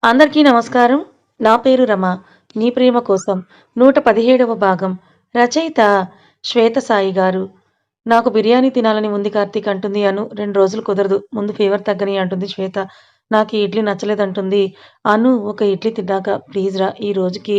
అందరికీ నమస్కారం. నా పేరు రమ. నీ ప్రేమ కోసం 117వ భాగం. రచయిత శ్వేత సాయి గారు. నాకు బిర్యానీ తినాలని ఉంది కార్తీక్ అంటుంది అను. 2 రోజులు కుదరదు. ముందు ఫీవర్ తగ్గని అంటుంది శ్వేత. నాకు ఈ ఇడ్లీ నచ్చలేదంటుంది అను. ఒక ఇడ్లీ తిన్నాక ప్లీజ్ రా ఈ రోజుకి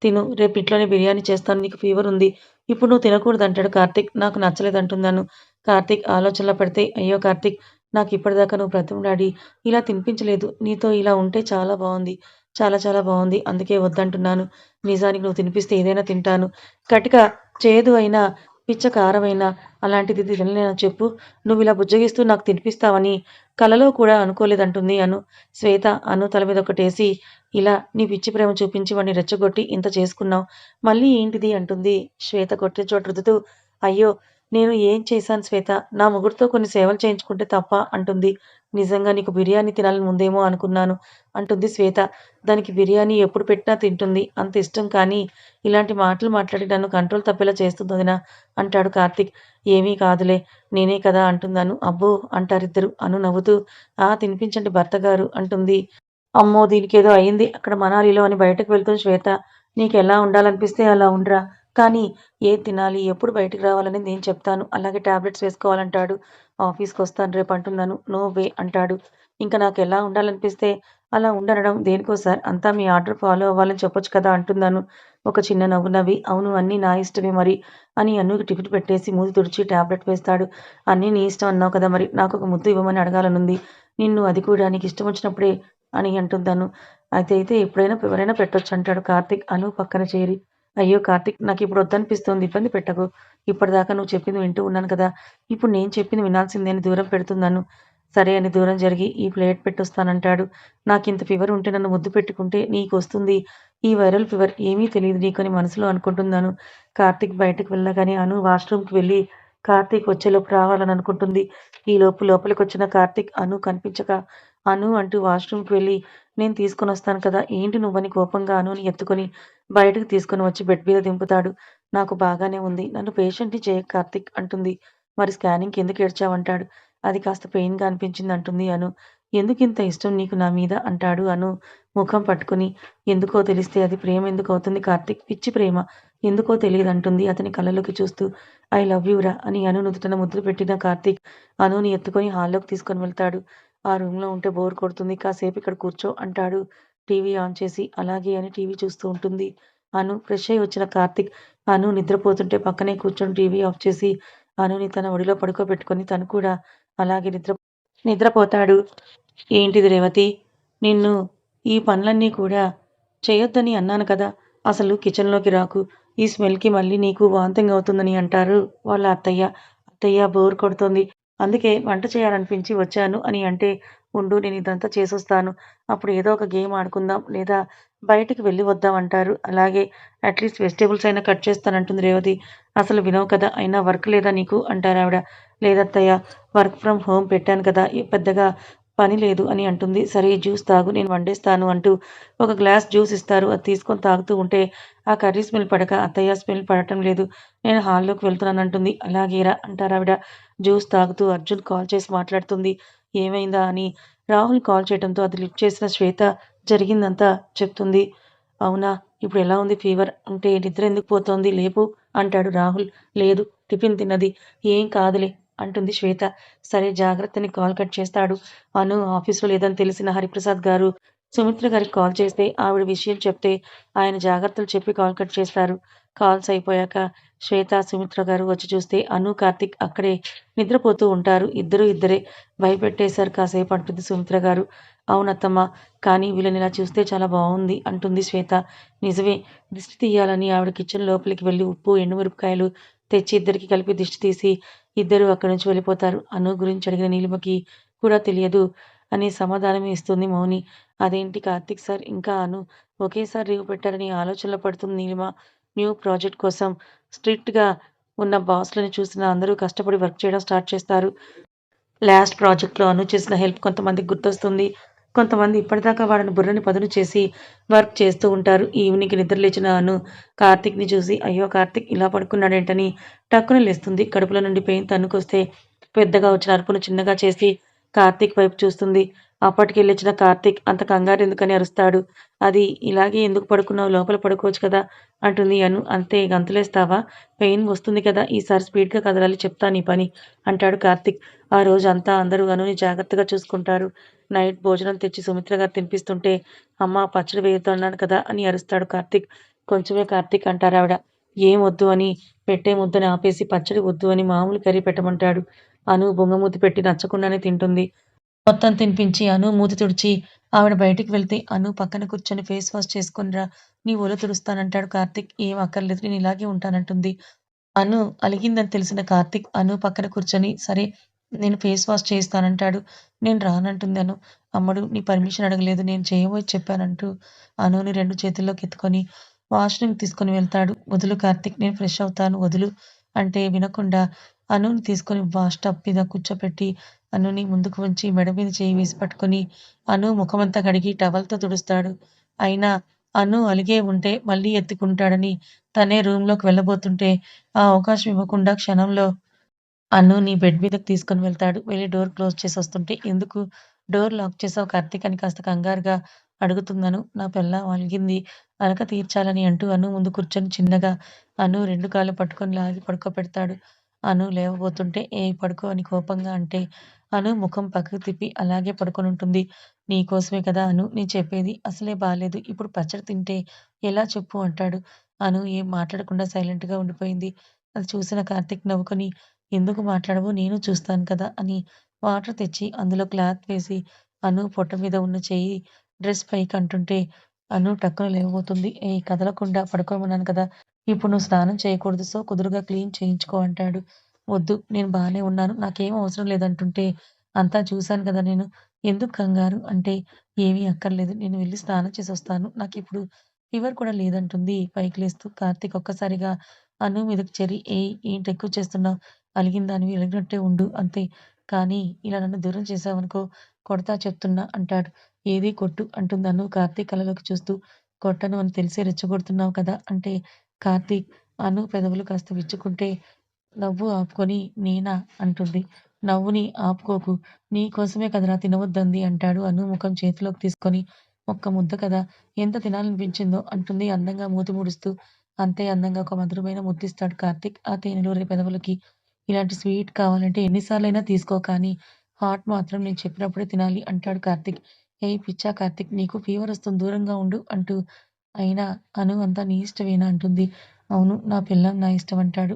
తిను. రేపు ఇంట్లోనే బిర్యానీ చేస్తాను. నీకు ఫీవర్ ఉంది. ఇప్పుడు నువ్వు తినకూడదంటాడు కార్తీక్. నాకు నచ్చలేదంటుందను. కార్తీక్ ఆలోచనలో పడితే అయ్యో కార్తీక్ నాకు ఇప్పటిదాకా నువ్వు బ్రతిమలాడి ఇలా తినిపించలేదు. నీతో ఇలా ఉంటే చాలా బావుంది. చాలా చాలా బావుంది. అందుకే వద్దంటున్నాను. నిజానికి నువ్వు తినిపిస్తే ఏదైనా తింటాను. కటిక చేదు అయినా, పిచ్చ కారమైనా అలాంటిది తినలేనా చెప్పు? నువ్విలా బుజ్జగిస్తూ నాకు తినిపిస్తావని కలలో కూడా అనుకోలేదంటుంది అను. శ్వేత అను తల మీద ఒకటేసి ఇలా నీ పిచ్చి ప్రేమ చూపించి వాడిని రెచ్చగొట్టి ఇంత చేసుకున్నావు. మళ్ళీ ఏంటిది అంటుంది. శ్వేత కొట్టిన చోట రుద్దుతూ అయ్యో! నేను ఏం చేశాను శ్వేత? నా మొగుడుతో కొన్ని సేవలు చేయించుకుంటే తప్పా? అంటుంది. నిజంగా నీకు బిర్యానీ తినాలని ఉందేమో అనుకున్నాను అంటుంది శ్వేత. దానికి బిర్యానీ ఎప్పుడు పెట్టినా తింటుంది. అంత ఇష్టం కానీ ఇలాంటి మాటలు మాట్లాడి నన్ను కంట్రోల్ తప్పేలా చేస్తుంది వదిన అంటాడు కార్తీక్. ఏమీ కాదులే నేనే కదా అంటుందను. అబ్బో అంటారిద్దరు. అను నవ్వుతూ తినిపించండి భర్తగారు అంటుంది. అమ్మో! దీనికేదో అయింది అక్కడ మనాలిలో అని బయటకు వెళ్తుంది శ్వేత. నీకెలా ఉండాలనిపిస్తే అలా ఉండురా. కానీ ఏది తినాలి, ఎప్పుడు బయటికి రావాలనేది నేను చెప్తాను. అలాగే టాబ్లెట్స్ వేసుకోవాలంటాడు. ఆఫీస్‌కొస్తాను రేపు అంటున్నాను. నో వే అంటాడు. ఇంక నాకెలా ఉండాలనిపిస్తే అలా ఉండనడం దేనికో సార్ అంతా మీ ఆర్డర్ ఫాలో అవ్వాలని చెప్పొచ్చు కదా అంటున్నాను. ఒక చిన్న నవ్వు నవ్వి అవును అన్నీ నా ఇష్టమే మరి అని అన్నుకి టిఫిన్ పెట్టేసి మూతి తుడిచి టాబ్లెట్ వేస్తాడు. అన్నీ నీ ఇష్టం అన్నావు కదా మరి నాకొక ముద్దు ఇవ్వమని అడగాలనుంది. నిన్ను అది కూడా నీకిష్టం వచ్చినప్పుడే అని అంటుందను. అదైతే ఎప్పుడైనా ఎవరైనా పెట్టొచ్చు అంటాడు కార్తీక్ అను పక్కన చేరి. అయ్యో కార్తీక్ నాకిప్పుడు వద్దనిపిస్తోంది. ఇబ్బంది పెట్టకు. ఇప్పటిదాకా నువ్వు చెప్పింది వింటూ ఉన్నాను కదా! ఇప్పుడు నేను చెప్పింది వినాల్సిందే అని దూరం పెడుతుందను. సరే అని దూరం జరిగి ఈ ప్లేట్ పెట్టొస్తానంటాడు. నాకింత ఫీవర్ ఉంటే నన్ను ముద్దు పెట్టుకుంటే నీకొస్తుంది ఈ వైరల్ ఫీవర్ ఏమీ తెలీదు నీకు అని మనసులో అనుకుంటున్నాను. కార్తీక్ బయటకు వెళ్ళగానే అను వాష్‌రూమ్‌కి వెళ్ళి కార్తీక్ వచ్చేలోపు రావాలని అనుకుంటుంది. ఈలోపు లోపలికొచ్చిన కార్తీక్ అను కనిపించక అను అంటూ వాష్‌రూమ్‌కి వెళ్ళి నేను తీసుకొనొస్తాను కదా! ఏంటి నువ్వని కోపంగా అనుని ఎత్తుకొని బయటకు తీసుకొని వచ్చి బెడ్ మీద దింపుతాడు. నాకు బాగానే ఉంది. నన్ను పేషెంట్‌ని చేయకు కార్తీక్ అంటుంది. మరి స్కానింగ్‌కి ఎందుకు ఏడ్చావంటాడు. అది కాస్త పెయిన్‌గా అనిపించింది అంటుంది అను. ఎందుకింత ఇష్టం నీకు నా మీద అంటాడు అను ముఖం పట్టుకుని. ఎందుకో తెలిస్తే అది ప్రేమ ఎందుకవుతుంది కార్తీక్ పిచ్చి ప్రేమ. ఎందుకో తెలీదంటుంది అతని కళ్ళలోకి చూస్తూ. ఐ లవ్ యూ రా అని అను నుదుటన ముద్దు పెట్టిన కార్తీక్ అనుని ఎత్తుకొని హాల్లోకి తీసుకొని వెళ్తాడు. ఆ రూమ్‌లో ఉంటే బోర్ కొడుతుంది. కాసేపు ఇక్కడ కూర్చో అంటాడు. టీవీ ఆన్ చేసి. అలాగే అని టీవీ చూస్తూ ఉంటుంది. అను ఫ్రెష్ అయ్యి వచ్చిన కార్తీక్ అను నిద్రపోతుంటే పక్కనే కూర్చొని టీవీ ఆఫ్ చేసి అనుని తన ఒడిలో పడుకోబెట్టుకొని తను కూడా అలాగే నిద్రపోతాడు. ఏంటిది రేవతి? నిన్ను ఈ పనులన్నీ కూడా చేయొద్దని అన్నాను కదా! అసలు కిచెన్‌లోకి రాకు. ఈ స్మెల్‌కి మళ్ళీ నీకు వామిటింగ్ అవుతుందని అంటారు వాళ్ళ అత్తయ్య. అత్తయ్య బోర్ కొడుతోంది. అందుకే వంట చేయాలనిపించి వచ్చాను అని అంటే, ఉండు నేను ఇదంతా చేసొస్తాను. అప్పుడు ఏదో ఒక గేమ్ ఆడుకుందాం లేదా బయటికి వెళ్ళి వద్దాం అంటారు. అలాగే అట్‌లీస్ట్ వెజిటబుల్స్ అయినా కట్ చేస్తానంటుంది రేవతి. అసలు వినవు కదా! అయినా వర్క్ లేదా నీకు అంటారావిడ. లేదత్తయ్య వర్క్ ఫ్రమ్ హోమ్ పెట్టాను కదా! పెద్దగా పని లేదు అని అంటుంది. సరే జ్యూస్ తాగు నేను వండేస్తాను అంటూ ఒక గ్లాస్ జ్యూస్ ఇస్తారు. అది తీసుకొని తాగుతూ ఉంటే ఆ కర్రీ స్మెల్ పడక అత్తయ్య స్మెల్ పడటం లేదు. నేను హాల్లోకి వెళ్తున్నానంటుంది. అలాగేరా అంటారావిడ. జ్యూస్ తాగుతూ అర్జున్ కాల్ చేసి మాట్లాడుతుంది. ఏమైందా అని రాహుల్ కాల్ చేయడంతో అది లిఫ్ట్ చేసిన శ్వేత జరిగిందంతా చెప్తుంది. అవునా! ఇప్పుడు ఎలా ఉంది ఫీవర్? అంటే నిద్ర ఎందుకు పోతోంది లేపు అంటాడు రాహుల్. లేదు టిఫిన్ తిన్నది. ఏం కాదులే అంటుంది శ్వేత. సరే జాగ్రత్త అని కాల్ కట్ చేస్తాడు. అను ఆఫీస్‌లో లేదని తెలిసిన హరిప్రసాద్ గారు సుమిత్ర గారికి కాల్ చేస్తే ఆవిడ విషయం చెప్తే ఆయన జాగ్రత్తలు చెప్పి కాల్ కట్ చేస్తారు. కాల్స్ అయిపోయాక శ్వేత, సుమిత్ర గారు వచ్చి చూస్తే అను, కార్తీక్ అక్కడే నిద్రపోతూ ఉంటారు. ఇద్దరు ఇద్దరే. భయపెట్టేశారు కాసేపు అంటుంది సుమిత్ర గారు. అవునత్తమ్మ. కానీ వీళ్ళనిలా చూస్తే చాలా బావుంది అంటుంది శ్వేత. నిజమే. దిష్టి తీయాలని ఆవిడ కిచెన్ లోపలికి వెళ్లి ఉప్పు, ఎండుమిరపకాయలు తెచ్చి ఇద్దరికీ కలిపి దిష్టి తీసి ఇద్దరూ అక్కడి నుంచి వెళ్ళిపోతారు. అను గురించి అడిగిన నీలిమకి కూడా తెలియదు అని సమాధానమే ఇస్తుంది మౌని. అదేంటి కార్తీక్ సార్ ఇంకా అను ఒకేసారి లీవ్ పెట్టారని ఆలోచనలో పడుతుంది నీలిమ. న్యూ ప్రాజెక్ట్ కోసం స్ట్రిక్ట్‌గా ఉన్న బాస్‌లని చూసిన అందరూ కష్టపడి వర్క్ చేయడం స్టార్ట్ చేస్తారు. లాస్ట్ ప్రాజెక్ట్‌లో అను చేసిన హెల్ప్ కొంతమందికి గుర్తొస్తుంది. కొంతమంది ఇప్పటిదాకా వాళ్ళని బుర్రని పదును చేసి వర్క్ చేస్తూ ఉంటారు. ఈవినింగ్‌కి నిద్ర లేచిన అను కార్తీక్‌ని చూసి అయ్యో! కార్తీక్ ఇలా పడుకున్నాడేంటని టక్కున లేస్తుంది. కడుపులో నుండి పెయిన్ తన్నుకొస్తే పెద్దగా వచ్చిన అరుపును చిన్నగా చేసి కార్తీక్ వైపు చూస్తుంది. అప్పటికి లేచిన కార్తీక్ అంత కంగారెందుకని అరుస్తాడు. అది ఇలాగే ఎందుకు పడుకున్నావు? లోపల పడుకోవచ్చు కదా! అంటుంది అను. అంతే గంతులేస్తావా? పెయిన్ వస్తుంది కదా! ఈసారి స్పీడ్‌గా కదలాలి చెప్తా నీ పని అంటాడు కార్తీక్. ఆ రోజంతా అందరూ అనుని జాగ్రత్తగా చూసుకుంటారు. నైట్ భోజనం తెచ్చి సుమిత్ర గారు తినిపిస్తుంటే, అమ్మ పచ్చడి వేయొద్దు అన్నాను కదా! అని అరుస్తాడు కార్తీక్. కొంచెమే కార్తీక్ అంటారావిడ. ఏం వద్దు అని పెట్టే ముద్దని ఆపేసి పచ్చడి వద్దు అని మామూలు కర్రీ పెట్టమంటాడు. అను బుంగమూతి పెట్టి నచ్చకుండానే తింటుంది. మొత్తం తినిపించి అను మూతి తుడిచి ఆవిడ బయటికి వెళ్తే అను పక్కన కూర్చొని ఫేస్ వాష్ చేసుకొనిరా నీ ఒళ్ళు తుడుస్తానంటాడు కార్తీక్. ఏం అక్కర్లేదు నేను ఇలాగే ఉంటానంటుంది. అను అలిగిందని తెలిసిన కార్తీక్ అను పక్కన కూర్చొని సరే నేను ఫేస్ వాష్ చేయిస్తానంటాడు. నేను రానంటుంది అను. అమ్మడు నీ పర్మిషన్ అడగలేదు నేను చేయబోయి చెప్పానంటూ అనుని 2 చేతుల్లోకి ఎత్తుకొని వాష్‌రూమ్‌కి తీసుకొని వెళ్తాడు. వదులు కార్తీక్ నేను ఫ్రెష్ అవుతాను వదులు అంటే వినకుండా అనుని తీసుకొని వాష్ టబ్ మీద కూర్చోపెట్టి అనుని ముందుకు వంచి మెడ మీద చేయి వేసి పట్టుకొని అను ముఖమంతా కడిగి టవల్‌తో తుడుస్తాడు. అయినా అను అలిగే ఉంటే మళ్ళీ ఎత్తుకుంటాడని తనే రూమ్‌లోకి వెళ్ళబోతుంటే ఆ అవకాశం ఇవ్వకుండా క్షణంలో అనుని బెడ్ మీదకి తీసుకొని వెళ్తాడు. వెళ్లి డోర్ క్లోజ్ చేసొస్తుంటే, "ఎందుకు డోర్ లాక్ చేసావు కార్తీక్" అని కాస్త కంగారుగా అడుగుతుందను. "నా పెళ్ళాం అలిగింది. అలక తీర్చాలని" అంటూ అను ముందు కూర్చొని చిన్నగా అను 2 కాళ్ళు పట్టుకొని లాగి పడుకోబెడతాడు. అను లేవబోతుంటే, "ఏయ్ పడుకో" అని కోపంగా అంటే, అను ముఖం పక్కకు తిప్పి అలాగే పడుకొనుంటుంది. "నీ కోసమే కదా అను నేను చెప్పేది. అసలే బాలేదు. ఇప్పుడు పచ్చడి తింటే ఎలా చెప్పు" అంటాడు. అను ఏం మాట్లాడకుండా సైలెంట్‌గా ఉండిపోయింది. అది చూసిన కార్తీక్ నవ్వుకొని ఎందుకు మాట్లాడవు నేను చూస్తాను కదా! అని వాటర్ తెచ్చి అందులో క్లాత్ వేసి అను పొట్ట మీద ఉన్న చెయ్యి డ్రెస్ పైకంటుంటే అను టక్కున లేవబోతుంది. ఏయ్! కదలకుండా పడుకోమన్నాను కదా! ఇప్పుడు నువ్వు స్నానం చేయకూడదు. సో, కుదురుగా క్లీన్ చేయించుకో అంటాడు. వద్దు నేను బానే ఉన్నాను. నాకేం అవసరం లేదంటుంటే అంతా చూసాను కదా నేను. ఎందుకు కంగారు? అంటే ఏమీ అక్కర్లేదు. నేను వెళ్లి స్నానం చేసొస్తాను. నాకిప్పుడు ఫీవర్ కూడా లేదంటుంది పైకి లేస్తూ. కార్తీక్ ఒక్కసారిగా అను మీదకి చెరి ఏయ్! ఏంటి ఎక్కువ చేస్తున్నావు? అలిగిన దానివి అలిగినట్టే ఉండు అంతే. కానీ ఇలా నన్ను దూరం చేశావనుకో కొడతా చెప్తున్నా అంటాడు. ఏది కొట్టు అంటుందను కార్తీక్ కళ్ళలోకి చూస్తూ. కొట్టను అని తెలిసే రెచ్చగొడుతున్నావు కదా! అంటే కార్తీక్ అను పెదవులు కాస్త విచ్చుకుంటే నవ్వు ఆపుకొని నేనా అంటుంది. నవ్వుని ఆపుకోకు. నీ కోసమే కదరా తినవద్దంది అంటాడు అను ముఖం చేతిలోకి తీసుకొని. ఒక్క ముద్ద కదా! ఎంత తినాలనిపించిందో అంటుంది అందంగా మూతి ముడుస్తూ. అంతే అందంగా ఒక మధురమైన ముద్దిస్తాడు కార్తీక్ ఆ తేనెలూరే పెదవులకి. ఇలాంటి స్వీట్ కావాలంటే ఎన్ని సార్లైనా తీసుకో కానీ హాట్ మాత్రం నేను చెప్పినప్పుడే తినాలి అంటాడు కార్తీక్. ఏయ్ పిచ్చా కార్తీక్ నీకు ఫీవరొస్తుంది దూరంగా ఉండు అంటూ అయినా అను అంతా నీ ఇష్టమేనా అంటుంది. అవును నా పెళ్ళాం నా ఇష్టం అంటాడు.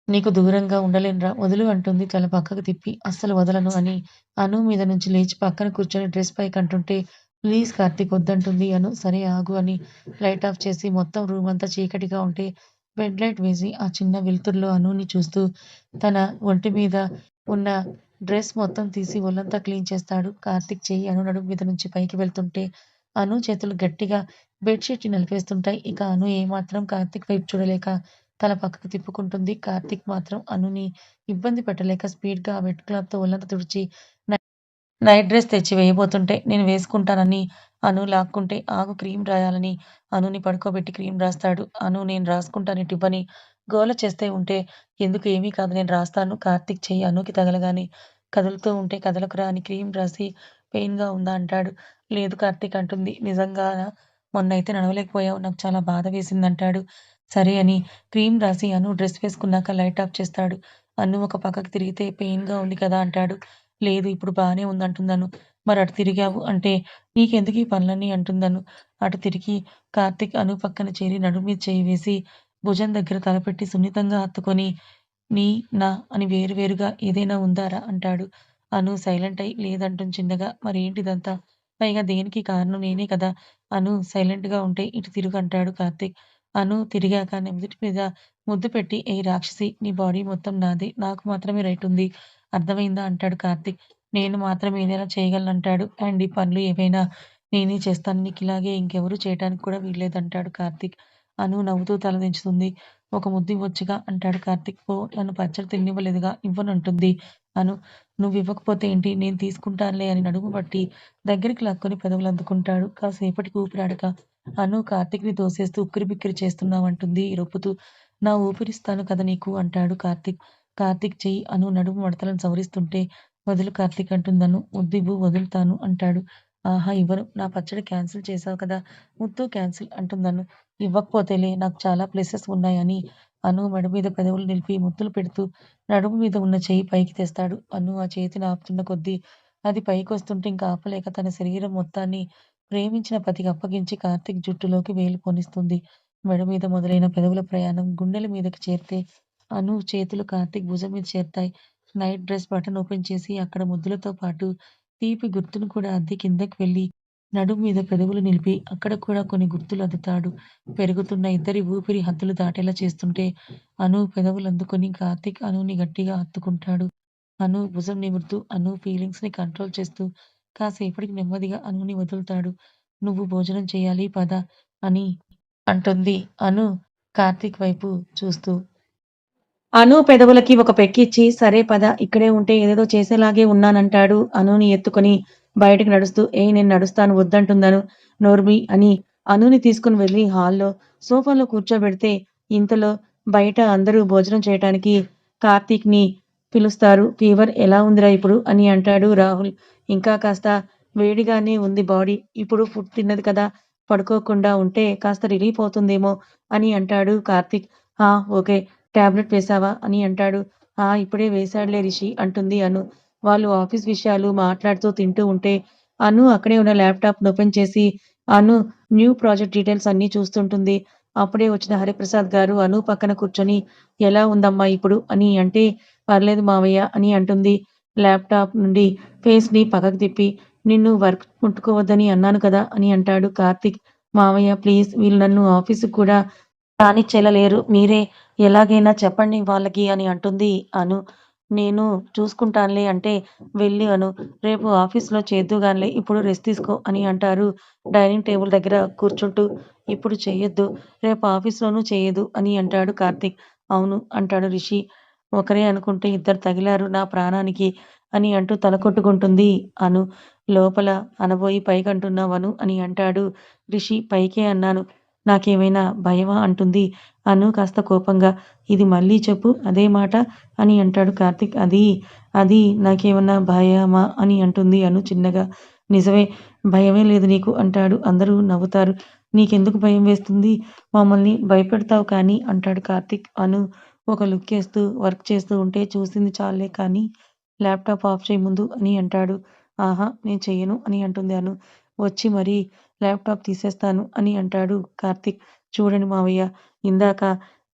నీకు దూరంగా ఉండలేనురా వదులు అంటుంది తల పక్కకు తిప్పి. అస్సలు వదలను అని అను మీద నుంచి లేచి పక్కన కూర్చొని డ్రెస్ పైకంటుంటే ప్లీజ్ కార్తీక్ వద్దంటుంది అను. సరే ఆగు అని లైట్ ఆఫ్ చేసి మొత్తం రూమంతా చీకటిగా ఉంటే బెడ్ లైట్ వేసి ఆ చిన్న వెలుతురులో అనుని చూస్తూ తన ఒంటి మీద ఉన్న డ్రెస్ మొత్తం తీసి ఒళ్ళంతా క్లీన్ చేస్తాడు. కార్తీక్ చెయ్యి అను నడుము మీద నుంచి పైకి వెళ్తుంటే అను చేతులు గట్టిగా బెడ్ షీట్‌ని నలిపేస్తుంటాయి. ఇక అను ఏమాత్రం కార్తీక్ వైపు చూడలేక తల పక్కకు తిప్పుకుంటుంది. కార్తీక్ మాత్రం అనుని ఇబ్బంది పెట్టలేక స్పీడ్‌గా ఆ వెట్ క్లాత్‌తో ఒళ్ళంతా తుడిచి నైట్ డ్రెస్ తెచ్చి వేయబోతుంటే నేను వేసుకుంటానని అను లాక్కుంటే ఆగు క్రీమ్ రాయాలని అనుని పడుకోబెట్టి క్రీమ్ రాస్తాడు. అను నేను రాసుకుంటాను ఇటివ్వని గోల చేస్తే ఉంటే ఎందుకు ఏమీ కాదు నేను రాస్తాను. కార్తీక్ చెయ్యి అనుకి తగలగానే కదులుతూ ఉంటే కదలకురా అని క్రీమ్ రాసి పెయిన్‌గా ఉందా అంటాడు. లేదు కార్తీక్ అంటుంది. నిజంగానా? మొన్నైతే నడవలేకపోయావు. నాకు చాలా బాధ వేసిందంటాడు. సరే అని క్రీమ్ రాసి అను డ్రెస్ వేసుకున్నాక లైట్ ఆఫ్ చేస్తాడు. అను ఒక పక్కకి తిరిగితే పెయిన్‌గా ఉంది కదా అంటాడు. లేదు ఇప్పుడు బానే ఉందంటుందను. మరి అటు తిరిగావు అంటే నీకెందుకీ పనులన్నీ అంటుందను. అటు తిరిగి కార్తీక్ అను పక్కన చేరి నడుము మీద చెయ్యి వేసి భుజం దగ్గర తలపెట్టి సున్నితంగా హత్తుకొని నీ, నా అని వేరు వేరుగా ఏదైనా ఉందారా అంటాడు. అను సైలెంట్ అయి లేదంటుంది చిన్నగా. మరేంటిదంతా? పైగా దేనికి కారణం నేనే కదా! అను సైలెంట్‌గా ఉంటే ఇటు తిరుగు అంటాడు కార్తీక్. అను తిరిగాక నుదుటి మీద ముద్దు పెట్టి ఏయ్ రాక్షసి నీ బాడీ మొత్తం నాదే. నాకు మాత్రమే రైట్ ఉంది. అర్థమైందా? అంటాడు కార్తీక్. నేను మాత్రం ఏదైనా చేయగలనంటాడు. అండ్ ఈ పనులు ఏవైనా నేనే చేస్తాను. నీకిలాగే ఇంకెవరు చేయటానికి కూడా వీల్లేదంటాడు కార్తీక్. అను నవ్వుతూ తల దించుతుంది. ఒక ముద్దు ఇవ్వొచ్చుగా అంటాడు కార్తీక్. పో నన్ను పచ్చడి తిననివ్వలేదుగా ఇవ్వనంటుంది అను. నువ్వివ్వకపోతే ఏంటి నేను తీసుకుంటానులే అని నడుము పట్టి దగ్గరికి లాక్కొని పెదవులందుకుంటాడు. కాసేపటికి ఊపిరాడక అను కార్తీక్‌ని తోసేస్తూ ఉక్కిరిబిక్కిరి చేస్తున్నావంటుంది రొప్పుతూ. నా ఊపిరిస్తాను కదా నీకు అంటాడు కార్తీక్. కార్తీక్ చెయ్యి అను నడుము మడతలను సవరిస్తుంటే వదులు కార్తీక్ అంటుందను. వద్దివ్వు వదులుతాను అంటాడు. ఆహా! ఇవ్వను. నా పచ్చడి క్యాన్సిల్ చేశావు కదా! ముత్తు క్యాన్సిల్ అంటుందను. ఇవ్వకపోతేలే నాకు చాలా ప్లేసెస్ ఉన్నాయని అను మెడ మీద పెదవులు నిలిపి ముద్దులు పెడుతూ నడుము మీద ఉన్న చెయ్యి పైకి తెస్తాడు. అను ఆ చేతిని ఆపుతున్న కొద్దీ అది పైకొస్తుంటే ఇంక ఆపలేక తన శరీరం మొత్తాన్ని ప్రేమించిన పతికి అప్పగించి కార్తీక్ జుట్టులోకి వేలు పోనిస్తుంది. మెడ మీద మొదలైన పెదవుల ప్రయాణం గుండెల మీదకి చేరితే అను చేతులు కార్తీక్ భుజం మీద చేరతాయి. నైట్ డ్రెస్ బటన్ ఓపెన్ చేసి అక్కడ ముద్దులతో పాటు తీపి గుర్తును కూడా అద్ది కిందకి వెళ్ళి నడుము మీద పెదవులు నిలిపి అక్కడ కూడా కొన్ని గుర్తులు అద్దుతాడు. పెరుగుతున్న ఇద్దరి ఊపిరి హద్దులు దాటేలా చేస్తుంటే అను పెదవులు అందుకొని కార్తీక్ అనుని గట్టిగా హత్తుకుంటాడు. అను భుజం నిమురుతూ అను ఫీలింగ్స్ ని కంట్రోల్ చేస్తూ కాసేపటికి నెమ్మదిగా అనుని వదులుతాడు. నువ్వు భోజనం చేయాలి పద అని అంటుంది అను కార్తీక్ వైపు చూస్తూ. అను పెదవులకి ఒక పెక్కిచ్చి, సరే పద ఇక్కడే ఉంటే ఏదేదో చేసేలాగే ఉన్నానంటాడు అనుని ఎత్తుకొని బయటకి నడుస్తూ. ఏయ్! నేను నడుస్తాను వద్దంటుందను. నోర్ముయ్ అని అనుని తీసుకుని వెళ్ళి హాల్‌లో సోఫాలో కూర్చోబెడితే ఇంతలో బయట అందరూ భోజనం చేయటానికి కార్తీక్‌ని పిలుస్తారు. ఫీవర్ ఎలా ఉందిరా ఇప్పుడు అని అంటాడు రాహుల్. ఇంకా కాస్త వేడిగానే ఉంది బాడీ. ఇప్పుడు ఫుడ్ తిన్నది కదా! పడుకోకుండా ఉంటే కాస్త రిలీఫ్ అవుతుందేమో అని అంటాడు కార్తీక్. ఆ! ఓకే. టాబ్లెట్ వేశావా? అని అంటాడు. ఆ! ఇప్పుడే వేశాడులే రిషి అంటుంది అను. వాళ్ళు ఆఫీస్ విషయాలు మాట్లాడుతూ తింటూ ఉంటే, అను అక్కడే ఉన్న ల్యాప్‌టాప్‌ని ఓపెన్ చేసి, అను న్యూ ప్రాజెక్ట్ డీటెయిల్స్ అన్నీ చూస్తుంటుంది. అప్పుడే వచ్చిన హరిప్రసాద్ గారు అను పక్కన కూర్చొని, ఎలా ఉందమ్మా ఇప్పుడు? అని అంటే, పర్లేదు మావయ్య అని అంటుంది. ల్యాప్‌టాప్ నుండి ఫేస్‌ని పక్కకు తిప్పి, నిన్ను వర్క్ ముట్టుకోవద్దని అన్నాను కదా! అని అంటాడు కార్తీక్. మావయ్య ప్లీజ్ వీళ్ళు నన్ను ఆఫీస్‌కి కూడా రానిచ్చేలా లేరు. మీరే ఎలాగైనా చెప్పండి వాళ్ళకి అని అంటుంది అను. నేను చూసుకుంటానులే అంటే, వెళ్ళు అను. రేపు ఆఫీస్‌లో చేద్దువుగానిలే. ఇప్పుడు రెస్ట్ తీసుకో అని అంటారు డైనింగ్ టేబుల్ దగ్గర కూర్చుంటూ. ఇప్పుడు చెయ్యొద్దు. రేపు ఆఫీస్‌లోనూ చెయ్యదు అని అంటాడు కార్తీక్. అవును అంటాడు రిషి. ఒకరే అనుకుంటే ఇద్దరు తగిలారు నా ప్రాణానికి అని అంటూ తల కొట్టుకుంటుంది అను. లోపల అనబోయి పైకంటున్నావు అను అని అంటాడు రిషి. పైకే అన్నాను. నాకేమైనా భయమా అంటుంది అను కాస్త కోపంగా. ఇది మళ్ళీ చెప్పు అదే మాట అని అంటాడు కార్తీక్. అది నాకేమన్నా భయమా అని అంటుంది అను చిన్నగా. నిజమే భయమే లేదు నీకు అంటాడు. అందరూ నవ్వుతారు. నీకెందుకు భయం వేస్తుంది? మమ్మల్ని భయపెడతావు కానీ అంటాడు కార్తీక్. అను ఒక లుక్కేస్తూ వర్క్ చేస్తూ ఉంటే చూసింది చాలులే కానీ ల్యాప్‌టాప్ ఆఫ్ చెయ్యి ముందు అని అంటాడు. ఆహా! నేను చెయ్యను అని అంటుంది అను. వచ్చి మరీ ల్యాప్‌టాప్ తీసేస్తాను అని అంటాడు కార్తీక్. చూడండి మావయ్య ఇందాక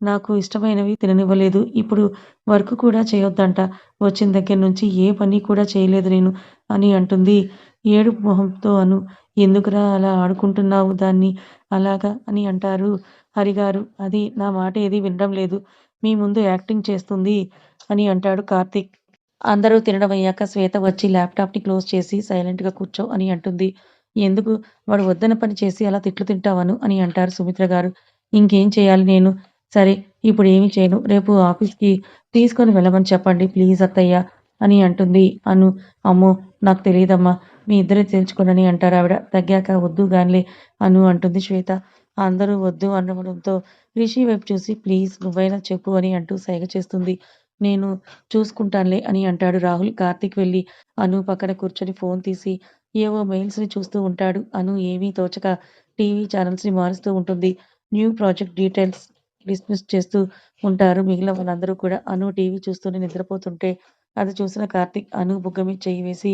నాకు ఇష్టమైనవి తిననివ్వలేదు. ఇప్పుడు వర్క్ కూడా చేయొద్దంట. వచ్చిన దగ్గర నుంచి ఏ పని కూడా చేయలేదు నేను అని అంటుంది ఏడుపు మొహంతో అను. ఎందుకురా అలా ఆడుకుంటున్నావు దాన్ని అలాగా అని అంటారు హరిగారు. అది నా మాట ఏది వినడం లేదు. మీ ముందు యాక్టింగ్ చేస్తుంది అని అంటాడు కార్తీక్. అందరూ తినడం అయ్యాక శ్వేత వచ్చి ల్యాప్‌టాప్‌ని క్లోజ్ చేసి సైలెంట్‌గా కూర్చో అని అంటుంది. ఎందుకు? వాడు వద్దన్న పని చేసి అలా తిట్లు తింటావను అని అంటారు సుమిత్ర గారు. ఇంకేం చేయాలి నేను? సరే ఇప్పుడేమి చేయను. రేపు ఆఫీస్‌కి తీసుకొని వెళ్ళమని చెప్పండి ప్లీజ్ అత్తయ్య అని అంటుంది అను. అమ్మో! నాకు తెలీదమ్మా. మీ ఇద్దరే తేల్చుకోండని అంటారావిడ. తగ్గాక వద్దు గానిలే అను అంటుంది శ్వేత. అందరూ వద్దు అనడంతో రిషి వైపు చూసి ప్లీజ్ నువ్వైనా చెప్పు అని అంటూ సైగ చేస్తుంది. నేను చూసుకుంటానులే అని అంటాడు రాహుల్. కార్తీక్ వెళ్ళి అను పక్కన కూర్చొని ఫోన్ తీసి ఏవో మెయిల్స్‌ని చూస్తూ ఉంటాడు. అను ఏమీ తోచక టీవీ ఛానెల్స్‌ని మారుస్తూ ఉంటుంది. న్యూ ప్రాజెక్ట్ డీటెయిల్స్ డిస్మిస్ చేస్తూ ఉంటారు మిగిలిన వాళ్ళందరూ కూడా. అను టీవీ చూస్తూనే నిద్రపోతుంటే అది చూసిన కార్తీక్ అను బుగ్గ మీద చెయ్యి వేసి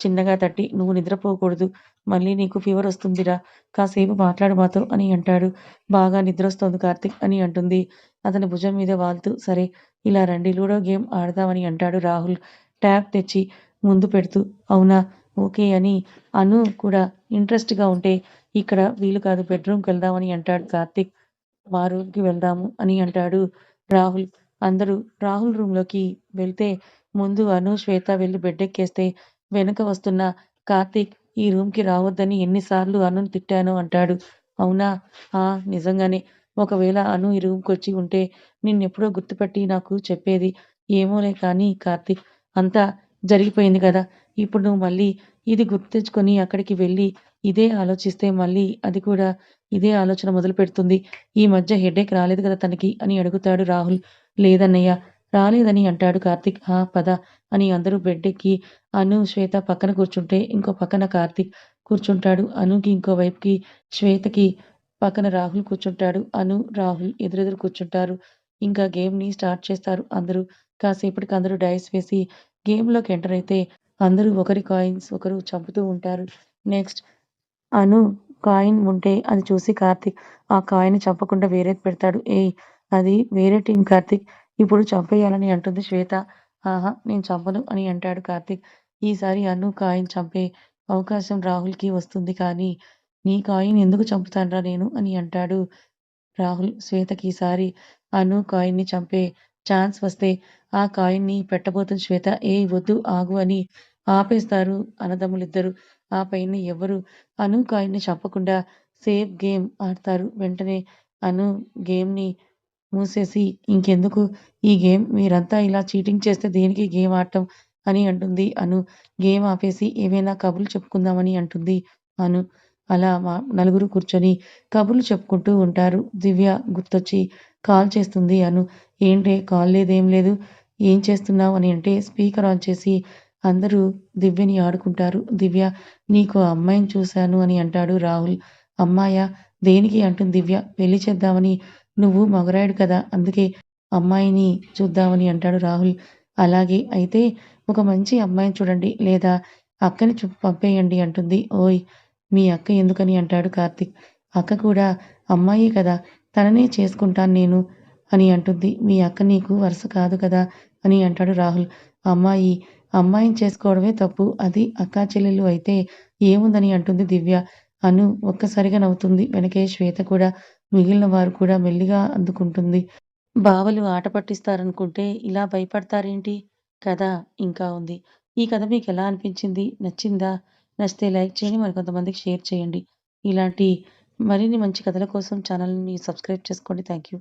చిన్నగా తట్టి, "నువ్వు నిద్రపోకూడదు. మళ్ళీ నీకు ఫీవర్ వస్తుందిరా. కాసేపు మాట్లాడు మాతో" అని అంటాడు. "బాగా నిద్రొస్తోంది కార్తీక్" అని అంటుంది అతని భుజం మీద వాలుతూ. "సరే ఇలా రండి లూడో గేమ్ ఆడదామని" అంటాడు రాహుల్ ట్యాబ్ తెచ్చి ముందు పెడుతూ. అవునా? ఓకే అని అను కూడా ఇంట్రెస్ట్‌గా ఉంటే, ఇక్కడ వీలు కాదు బెడ్‌రూమ్‌కెళ్దామని అంటాడు కార్తీక్. మా రూమ్‌కి వెళ్దాము అని అంటాడు రాహుల్. అందరూ రాహుల్ రూమ్‌లోకి వెళ్తే ముందు అను, శ్వేత వెళ్లి బెడ్డెక్కేస్తే వెనక వస్తున్న కార్తీక్ ఈ రూమ్‌కి రావద్దని ఎన్ని సార్లు అనుని తిట్టానో అంటాడు. అవునా? ఆ! నిజంగానే. ఒకవేళ అను ఈ రూమ్‌కొచ్చి ఉంటే నిన్నెప్పుడో గుర్తుపట్టి నాకు చెప్పేది. ఏమోలే కానీ కార్తీక్ అంతా జరిగిపోయింది కదా! ఇప్పుడు నువ్వు మళ్ళీ ఇది గుర్తు తెచ్చుకొని అక్కడికి వెళ్ళి ఇదే ఆలోచిస్తే మళ్ళీ అది కూడా ఇదే ఆలోచన మొదలుపెడుతుంది. ఈ మధ్య హెడేక్ రాలేదు కదా తనకి అని అడుగుతాడు రాహుల్. లేదన్నయ్య రాలేదని అంటాడు కార్తీక్. ఆ! పద అని అందరూ బెడ్డెక్కి అను, శ్వేత పక్కన కూర్చుంటే ఇంకో పక్కన కార్తీక్ కూర్చుంటాడు. అనుకి ఇంకో వైపుకి, శ్వేతకి పక్కన రాహుల్ కూర్చుంటాడు. అను, రాహుల్ ఎదురెదురు కూర్చుంటారు. ఇంకా గేమ్‌ని స్టార్ట్ చేస్తారు అందరూ. కాసేపటికి అందరూ డైస్ వేసి గేమ్‌లోకి ఎంటర్ అయితే అందరూ ఒకరి కాయిన్స్ ఒకరు చంపుతూ ఉంటారు. నెక్స్ట్ అను కాయిన్ ఉంటే అది చూసి కార్తీక్ ఆ కాయిన్‌ని చంపకుండా వేరేది పెడతాడు. ఏయ్! అది వేరే టీమ్ కార్తీక్. ఇప్పుడు చంపేయాలని అంటుంది శ్వేత. ఆహా! నేను చంపను అని అంటాడు కార్తీక్. ఈసారి అను కాయిన్ చంపే అవకాశం రాహుల్‌కి వస్తుంది కానీ, నీ కాయిన్ ఎందుకు చంపుతానురా నేను అని అంటాడు రాహుల్. శ్వేతకి ఈసారి అను కాయిన్‌ని చంపే ఛాన్స్ వస్తే ఆ కాయిన్‌ని పెట్టబోతుంది శ్వేత. ఏయ్! వద్దు ఆగు అని ఆపేస్తారు అన్నదమ్ములిద్దరూ. ఆ పైన ఎవరు అను కాయిన్‌ని చంపకుండా సేఫ్ గేమ్ ఆడతారు. వెంటనే అను గేమ్‌ని మూసేసి ఇంకెందుకు ఈ గేమ్ మీరంతా ఇలా చీటింగ్ చేస్తే దేనికి గేమ్ ఆడటం అని అంటుంది అను. గేమ్ ఆపేసి ఏవైనా కబుర్లు చెప్పుకుందామని అంటుంది అను. అలా నలుగురు కూర్చొని కబుర్లు చెప్పుకుంటూ ఉంటారు. దివ్య గుర్తొచ్చి కాల్ చేస్తుంది అను. ఏంటే కాల్ లేదు ఏం లేదు. ఏం చేస్తున్నావు అని అంటే స్పీకర్ ఆన్ చేసి అందరూ దివ్యని ఆడుకుంటారు. దివ్య నీకో అమ్మాయిని చూశాను అని అంటాడు రాహుల్. అమ్మాయా? దేనికి అంటుంది దివ్య. పెళ్లి చేద్దామని నువ్వు మగరాయుడు కదా! అందుకే అమ్మాయిని చూద్దామని అంటాడు రాహుల్. అలాగే అయితే ఒక మంచి అమ్మాయిని చూడండి. లేదా అక్కని పంపేయండి అంటుంది. ఓయ్! మీ అక్క ఎందుకని అంటాడు కార్తీక్. అక్క కూడా అమ్మాయే కదా! తననే చేసుకుంటాను నేను అని అంటుంది. మీ అక్క నీకు వరుస కాదు కదా! అని అంటాడు రాహుల్. అమ్మాయి, అమ్మాయిని చేసుకోవడమే తప్పు. అది అక్కా చెల్లెలు అయితే ఏముందని అంటుంది దివ్య. అను ఒక్కసారిగా నవ్వుతుంది. వెనకే శ్వేత కూడా మిగిలిన వారు కూడా మెల్లిగా అందుకుంటుంది. బావలు ఆట పట్టిస్తారనుకుంటే ఇలా భయపడతారేంటి? కథ ఇంకా ఉంది. ఈ కథ మీకెలా అనిపించింది? నచ్చిందా? నచ్చితే లైక్ చేయండి. మరికొంతమందికి షేర్ చేయండి. ఇలాంటి మరిన్ని మంచి కథల కోసం ఛానల్‌ని సబ్స్క్రైబ్ చేసుకోండి. Thank you.